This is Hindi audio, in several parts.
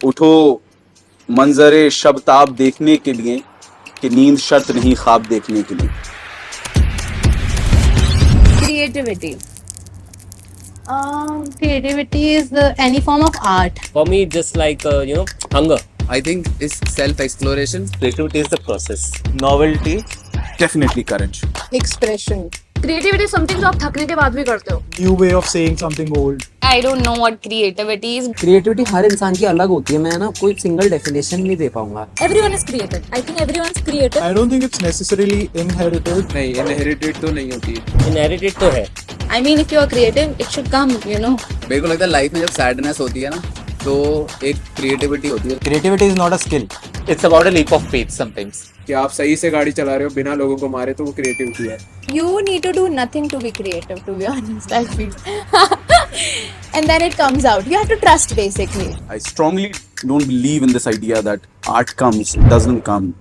उठो मंजरे शबताब देखने के लिए कि नींद शर्त नहीं ख्वाब देखने के लिए। Creativity. Creativity is any form of art. For me, just like hunger. I think it's self-exploration. Creativity is the process. Novelty. Definitely courage. Expression. Creativity something जो आप थकने के बाद भी करते हो। New way of saying something old. I don't know what creativity is. Creativity हर इंसान की अलग होती है, मैं ना कोई सिंगल डेफिनेशन नहीं दे पाऊंगा। Everyone is creative. I think everyone is creative. I don't think it's necessarily inherited. नहीं, inherited तो नहीं होती है। Inherited तो है। I mean, if you are creative, it should come, you know. मेरे को लगता है लाइफ में जब सैडनेस होती है ना, तो एक क्रिएटिविटी होती है creativity is not a skill, It's about a leap of faith sometimes. कि आप सही से गाड़ी चला रहे हो बिना लोगों को मारे, तो वो क्रिएटिविटी है। You need to do nothing to be creative, to be honest, I feel. And then it comes out. You have to trust, basically. I strongly don't believe in this idea that art comes, doesn't come.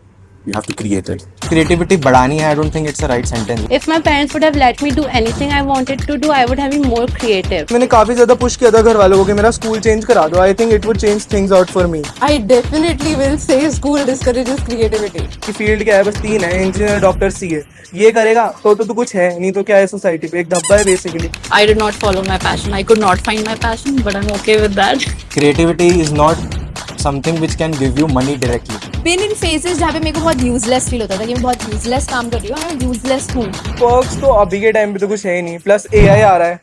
You have to create it. Creativity बढ़ानी है, I don't think it's a right sentence. If my parents would have let me do anything I wanted to do, I would have been more creative. मैंने काफी ज्यादा पुश किया था घर वालों को कि मेरा स्कूल चेंज करा दो। I think it would change things out for me. I definitely will say school discourages creativity. कि फील्ड क्या है, बस 3 है, इंजीनियर, डॉक्टर, सीए। ये करेगा तो तू कुछ है नहीं, तो क्या है सोसाइटी पे, एक धब्बा है basically. I did not follow my passion. I could not find my passion, but I'm okay with that. Creativity is not something which can give you money directly. Been in phases जहाँ पे मेरे को बहुत useless feel होता था कि मैं बहुत useless काम कर रही हूँ, मैं useless हूँ। पर्क्स तो अभी के टाइम पे तो कुछ है ही नहीं, प्लस एआई आ रहा है,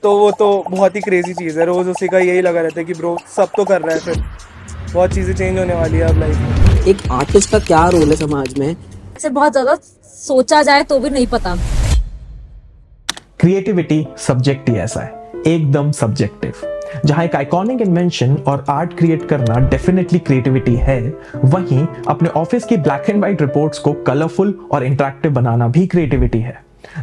तो वो तो बहुत ही क्रेजी चीज़ है। रोज उसी का यही लगा रहता है कि ब्रो सब तो कर रहा है, फिर बहुत चीज़ें चेंज होने वाली है अब लाइफ में। एक आर्टिस्ट का क्या रोल है समाज में? ऐसे बहुत ज्यादा सोचा जाए तो भी नहीं पता। क्रिएटिविटी सब्जेक्ट ही ऐसा है, एकदम सब्जेक्टिव। जहां एक आइकॉनिक इन्वेंशन और आर्ट क्रिएट करना डेफिनेटली क्रिएटिविटी है, वहीं अपने ऑफिस की ब्लैक एंड व्हाइट रिपोर्ट्स को कलरफुल और इंटरैक्टिव बनाना भी क्रिएटिविटी है।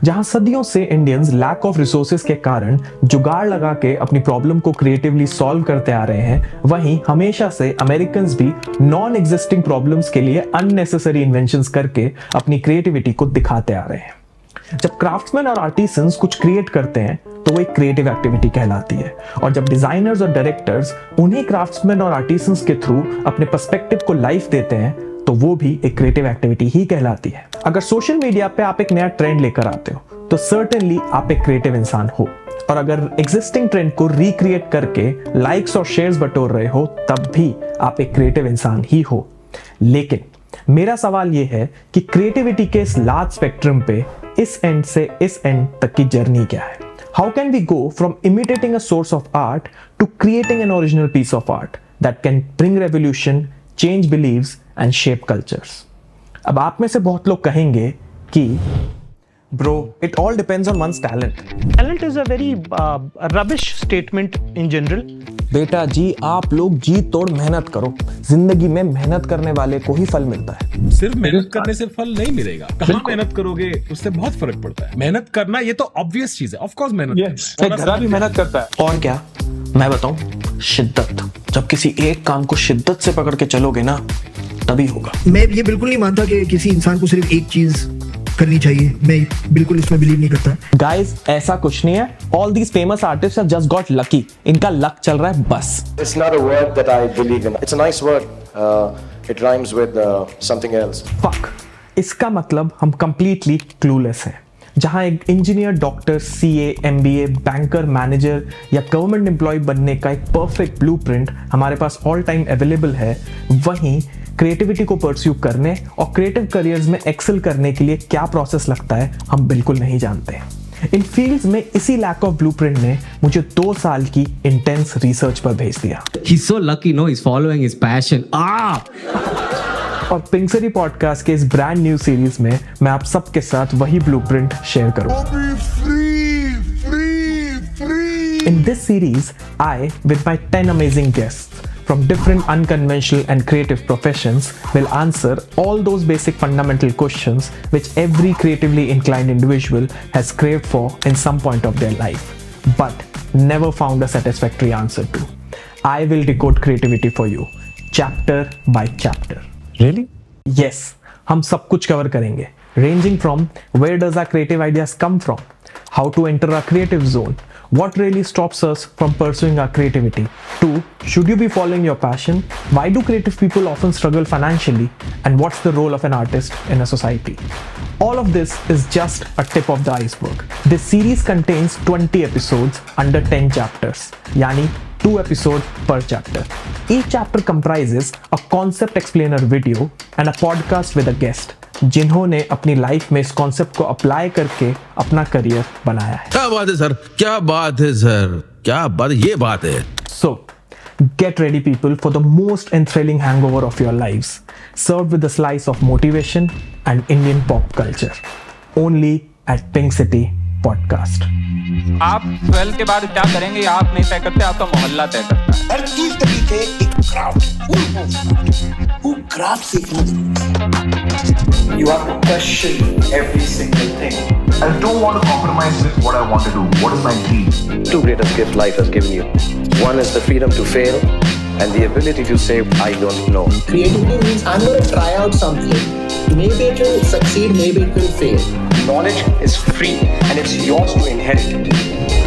जहां सदियों से इंडियंस लैक ऑफ रिसोर्सेज के कारण जुगाड़ लगा के अपनी प्रॉब्लम को क्रिएटिवली सॉल्व करते आ रहे हैं, वहीं हमेशा से अमेरिकन्स भी नॉन एग्जिस्टिंग प्रॉब्लम्स के लिए अननेसेसरी इन्वेंशंस करके अपनी क्रिएटिविटी को दिखाते आ रहे हैं। जब क्राफ्ट्समैन और आर्टिसंस कुछ क्रिएट करते हैं तो वो एक क्रिएटिव एक्टिविटी कहलाती है, और जब डिजाइनर्स और डायरेक्टर्स उन्हीं क्राफ्ट्समैन और आर्टिसंस के थ्रू अपने पर्सपेक्टिव को लाइफ देते हैं तो वो भी एक क्रिएटिव एक्टिविटी ही कहलाती है। अगर सोशल मीडिया पे आप एक नया ट्रेंड लेकर आते हो तो सर्टेनली आप एक क्रिएटिव इंसान हो, और अगर एग्जिस्टिंग ट्रेंड को रिक्रिएट करके लाइक्स और शेयर्स बटोर रहे हो तब भी आप एक क्रिएटिव इंसान ही हो। लेकिन मेरा सवाल यह है कि क्रिएटिविटी के इस लार्ज स्पेक्ट्रम पे इस एंड से इस एंड तक की जर्नी क्या है? How can we go from imitating a source of art to creating an original piece of art that can bring revolution, change beliefs and shape cultures? अब आप में से बहुत लोग कहेंगे कि Bro, it all depends on one's talent. Talent is a very rubbish statement in general. बेटा जी, आप लोग जी तोड़ मेहनत करो, जिंदगी में मेहनत करने वाले को ही फल मिलता है। सिर्फ मेहनत करने से फल नहीं मिलेगा, कहाँ मेहनत करोगे उससे बहुत फर्क पड़ता है। मेहनत करना ये तो ऑब्वियस चीज है, ऑफ कोर्स मेहनत करना है। घरा भी मेहनत करता है। और क्या मैं बताऊं, शिद्दत। जब किसी एक काम को शिद्दत से पकड़ के चलोगे ना, तभी होगा। मैं ये बिल्कुल नहीं मानता कि किसी इंसान को सिर्फ एक चीज करनी चाहिए, मैं बिल्कुल इसमें बिलीव नहीं करता। गाइस, ऐसा कुछ नहीं है। All these famous artist have just got lucky. इनका लक चल रहा है बस। It's not a word that I believe in. It's a nice word. It rhymes with something else. Fuck. इसका मतलब हम कंप्लीटली क्लूलेस हैं। जहां एक engineer, doctor, CA, MBA, banker, manager या गवर्नमेंट एम्प्लॉय बनने का एक परफेक्ट ब्लूप्रिंट हमारे पास ऑल टाइम अवेलेबल है, वहीं क्रिएटिविटी को परस्यू करने और क्रिएटिव करियर्स में एक्सेल करने के लिए क्या प्रोसेस लगता है हम बिल्कुल नहीं जानते। इन फील्ड्स में इसी लैक ऑफ ब्लूप्रिंट ने मुझे 2 साल की इंटेंस रिसर्च पर भेज दिया। He's so lucky, no, he's following his passion. और पिंकसरी पॉडकास्ट के इस ब्रांड न्यू सीरीज में मैं आप सबके साथ वही ब्लूप्रिंट शेयर करूंगा। In this series, I, with my 10 amazing guests from different unconventional and creative professions, will answer all those basic fundamental questions which every creatively inclined individual has craved for in some point of their life, but never found a satisfactory answer to. I will decode creativity for you, chapter by chapter. Really? Yes, हम सब कुछ कवर करेंगे, ranging from where does our creative ideas come from, how to enter our creative zone, What really stops us from pursuing our creativity? 2. Should you be following your passion? Why do creative people often struggle financially? And what's the role of an artist in a society? All of this is just a tip of the iceberg. This series contains 20 episodes under 10 chapters, yani 2 episodes per chapter. Each chapter comprises a concept explainer video and a podcast with a guest, जिन्होंने अपनी लाइफ में इस कॉन्सेप्ट को अप्लाई करके अपना करियर बनाया है. क्या बात है सर, क्या बात है सर, क्या बात, ये बात है. So, get ready people for the most enthralling hangover of your lives, served with a slice of motivation and Indian pop culture. Only at Pink City Podcast. आप 12 के बाद क्या करेंगे आप नहीं तय करते, आपका मोहल्ला तय करता है. हर चीज के पीछे एक क्राफ्ट, वो क्राफ्ट सीखना. You have to question every single thing. I don't want to compromise with what I want to do. What is my dream? Two greatest gifts life has given you. One is the freedom to fail and the ability to say, I don't know. Creativity means I'm going to try out something. Maybe it will succeed, maybe it will fail. Knowledge is free and it's yours to inherit.